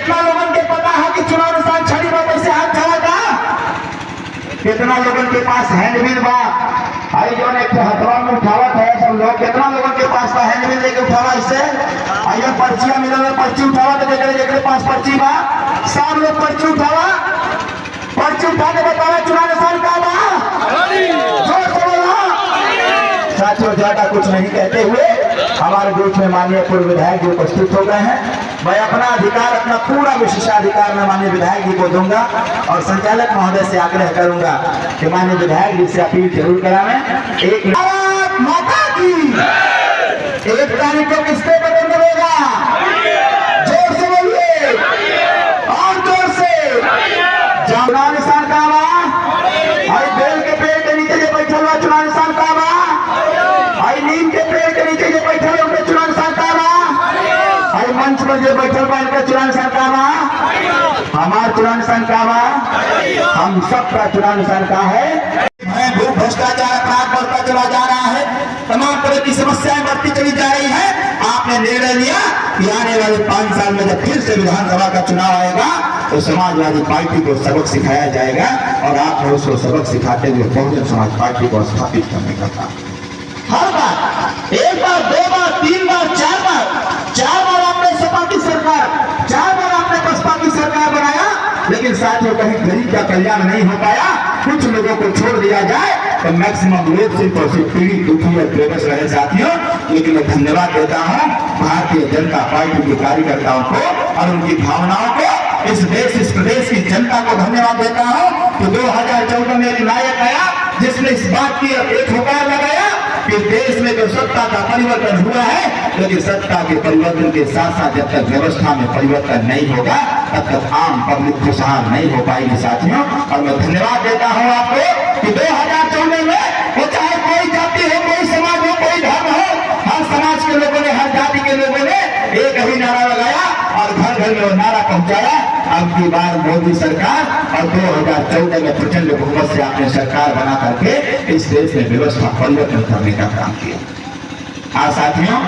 कितना लोगों के पता है कि चुनाव निशान छड़ी बा कैसे हाथ खड़ा था? कितना लोगों के पास हैंडबिल बा? आई जो ने हथवा में उठावत है सब लोग, कितना लोगों के पास बा हैंडबिल लेके उठावा इससे? आइए पर्चियां मिलल है, पर्ची उठावा तो जेकरे पास पर्ची बा सब लोग पर्ची उठावा, पर्ची उठा के बतावा चुनाव निशान का बा। जोर से बोलो। साथियों, ज्यादा कुछ नहीं कहते हुए हमारे बीच में माननीय पूर्व विधायक जी उपस्थित हो गए हैं। मैं अपना अधिकार, अपना पूरा विशेषाधिकार मैं माननीय विधायक जी को दूंगा और संचालक महोदय से आग्रह करूंगा कि माननीय विधायक जी से अपील जरूर करावें। एक माता की 1 तारीख को किससे बटन दबेगा? जोर से बोलिए और जोर से। चुनाव निशान का बा? आई बेल के पेड़ के नीचे जो बैठल बा चुनाव निशान का बा? आई नीम के पेड़ के नीचे जो बैठल उनके चुनाव निशान का बा? आई मंच पर जो बैठल बा इनका चुनाव निशान का बा? हमारा चुनाव निशान का बा? हम सबका चुनाव निशान का है। भू भ्रष्टाचार अपराध बढ़ता चला जा रहा है, तमाम तरह की समस्याएं बढ़ती चली जा रही है। आपने निर्णय लिया कि आने वाले 5 साल में जब फिर से विधानसभा का चुनाव आएगा तो समाजवादी पार्टी को सबक सिखाया जाएगा और आपने उसको सबक सिखाते हुए बहुजन समाज पार्टी को स्थापित करने का काम। हर बार 1 बार 2 बार 3 बार 4 बार आपने सपा की सरकार, 4 बार आपने बसपा की सरकार बनाया, लेकिन साथियों कहीं गरीब का कल्याण नहीं हो पाया। कुछ लोगों को छोड़ दिया जाए तो मैक्सिमम लोग सिर्फ और सिर्फ पीड़ित दुखी और बेबस रहे साथियों। लेकिन मैं धन्यवाद देता हूँ भारतीय जनता पार्टी के कार्यकर्ताओं को और उनकी भावनाओं को, इस देश इस प्रदेश की जनता को धन्यवाद देता हूँ कि 2014 में एक नायक आया जिसने इस बात की एक हुकार लगाया कि देश में जो सत्ता का परिवर्तन हुआ है, लेकिन सत्ता के परिवर्तन के साथ साथ जब तक व्यवस्था में परिवर्तन नहीं होगा तब तक आम पब्लिक खुशहाल नहीं हो पाएगी साथियों। और मैं धन्यवाद देता हूं आपको कि 2014 में वो चाहे कोई जाति हो, कोई समाज हो, कोई धर्म हो, हर समाज के लोगों ने, हर जाति के लोगों ने एक ही नारा लगाया और घर घर में वो नारा पहुंचाया, अब की बार मोदी सरकार, और 2014 में प्रचंड बहुमत से आपने सरकार बना करके इस देश में व्यवस्था परिवर्तन करने का काम किया। हाँ साथियों,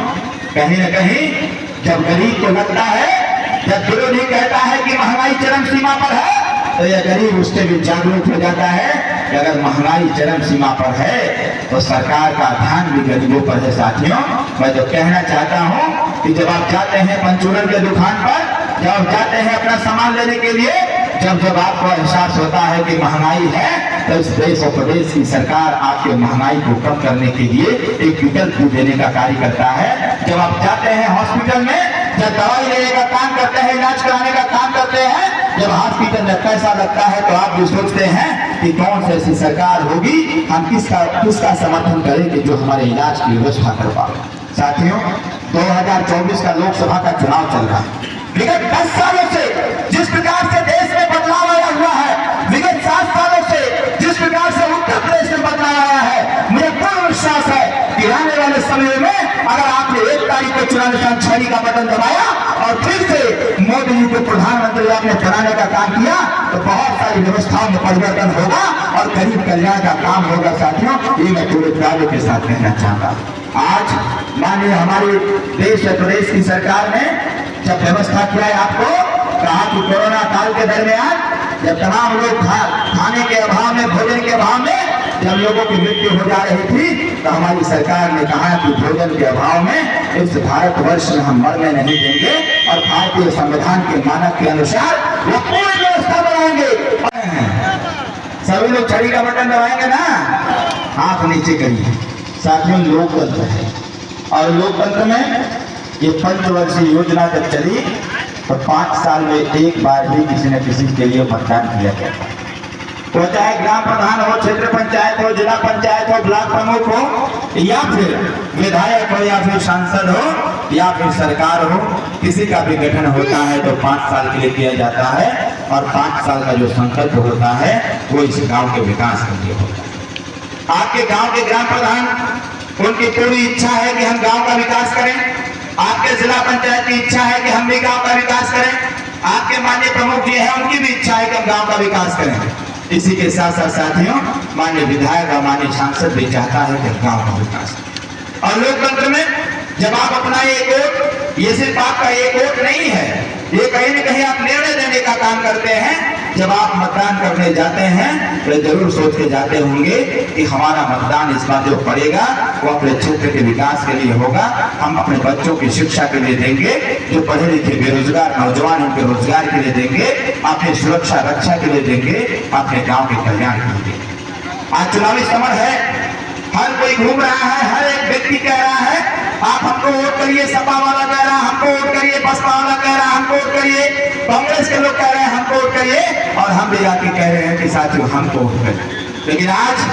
कहीं न कहीं जब गरीब को लगता है, जब विरोधी कहता है कि महंगाई चरम सीमा पर है, तो यह गरीब उससे भी जागरूक हो जाता है कि अगर महंगाई चरम सीमा पर है तो सरकार का ध्यान भी गरीबों पर है। साथियों, मैं तो कहना चाहता हूं कि जब आप जाते हैं पंचूरन के दुकान पर, जब आप जाते हैं अपना सामान लेने के लिए, जब आपको एहसास होता है कि महंगाई है, तो इस देश और प्रदेश की सरकार आपके महंगाई को कम करने के लिए एक विकल्प भी देने का कार्य करता है। जब आप जाते हैं हॉस्पिटल में, जब दवाई लेने का काम करते हैं, इलाज कराने का काम करते हैं, जब हॉस्पिटल में पैसा लगता है तो आप भी सोचते हैं कि कौन सी ऐसी सरकार होगी, हम किसका समर्थन करें कि जो हमारे इलाज की व्यवस्था कर पाए। साथियों, 2024 का लोकसभा का चुनाव चल रहा है। विगत 10 सालों से जिस प्रकार से देश में बदलाव आया हुआ है, विगत 7 सालों से जिस प्रकार से उत्तर प्रदेश में बदलाव आया है, मुझे पूर्ण विश्वास है कि आने वाले समय में अगर आपने 1 तारीख को चुनाव निशान छड़ी का बटन दबाया और फिर से मोदी जी को प्रधानमंत्री आपने बनाने का काम किया तो बहुत सारी व्यवस्थाओं में परिवर्तन होगा और गरीब कल्याण का काम होगा। साथियों, ये मैं पूरे दावे के साथ कहना चाहता हूँ। आज माननीय हमारे देश और प्रदेश की सरकार ने जब व्यवस्था किया है, आपको कहा कि कोरोना काल के दरमियान जब तमाम लोग खाने के अभाव में, भोजन के अभाव में जब लोगों की मृत्यु हो जा रही थी, तो हमारी सरकार ने कहा कि भोजन के अभाव में इस भारतवर्ष में हम मरने नहीं देंगे और भारतीय संविधान के मानक के अनुसार वो पूरी व्यवस्था बनाएंगे। सभी लोग छड़ी का बटन दबाएंगे ना, हाथ नीचे करिए। साथियों, लोकतंत्र है और लोकतंत्र में ये पंचवर्षीय योजना जब चली तो 5 साल में एक बार ही किसी न किसी के लिए मतदान किया गया था। वो चाहे ग्राम प्रधान हो, क्षेत्र पंचायत हो, जिला पंचायत हो, ब्लॉक प्रमुख हो, या फिर विधायक हो, या फिर सांसद हो, या फिर सरकार हो, किसी का भी गठन होता है तो 5 साल के लिए किया जाता है और 5 साल का जो संकल्प होता है वो इस गांव के विकास के लिए होता है। आपके गांव के ग्राम प्रधान, उनकी पूरी इच्छा है कि हम गांव का विकास करें। आपके जिला पंचायत की इच्छा है कि हम भी गांव का विकास करें। आपके माननीय प्रमुख जी हैं, उनकी भी इच्छा है कि हम गांव का विकास करें। इसी के साथ साथ साथियों, माननीय विधायक और माननीय सांसद भी चाहता है कि गांव का विकास। और लोकतंत्र में जब आप अपना एक वोट ये सिर्फ आपका एक वोट नहीं है, ये कहीं न कहीं आप निर्णय देने का काम करते हैं। जब आप मतदान करने जाते हैं तो जरूर सोच के जाते होंगे कि हमारा मतदान इस बार जो पड़ेगा वो अपने क्षेत्र के विकास के लिए होगा, हम अपने बच्चों की शिक्षा के लिए देंगे, जो पढ़े लिखे बेरोजगार नौजवान उनके रोजगार के लिए देंगे, अपनी सुरक्षा रक्षा के लिए देंगे, अपने गांव के कल्याण के लिए देंगे। आज चुनावी समर है, हर कोई घूम रहा है, हर एक व्यक्ति कह रहा है आप हमको वोट करिए, सपा वाला कह रहा है हमको वोट करिए, बसपा वाला कह रहा है हमको वोट करिए, कांग्रेस के लोग कह रहे हैं हमको वोट करिए, और हम भी आके कह रहे हैं कि साथियों हमको वोट करिए। लेकिन आज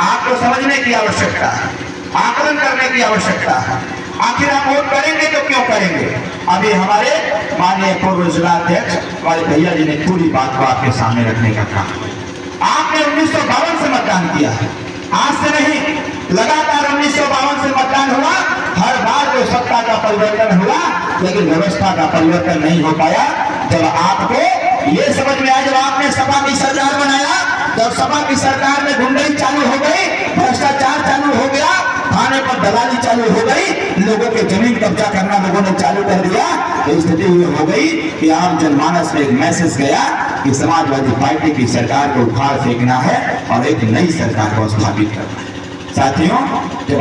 आपको समझने की आवश्यकता है, आकलन करने की आवश्यकता है, आखिर आप वोट करेंगे तो क्यों करेंगे। अभी हमारे माननीय पूर्व जिलाध्यक्ष हमारे भैया जी ने पूरी बात को आपके सामने रखने का काम किया। आपने 1952 से मतदान किया है, आज से नहीं, लगातार 1952 से मतदान हुआ, हर बार जो सत्ता का परिवर्तन हुआ लेकिन व्यवस्था का परिवर्तन नहीं हो पाया। जब आपको ये समझ में आया, जब आपने सपा की सरकार बनाया, जब सपा की सरकार में गुंडई चालू हो गई, भ्रष्टाचार चालू हो गया, थाने पर दलाली चालू हो गई, लोगों के जमीन कब्जा करना लोगों ने चालू कर दिया, तो स्थिति ये हो गई कि आम जनमानस में एक मैसेज गया कि समाजवादी पार्टी की सरकार को उखाड़ फेंकना है और एक नई सरकार को स्थापित करना है। साथियों,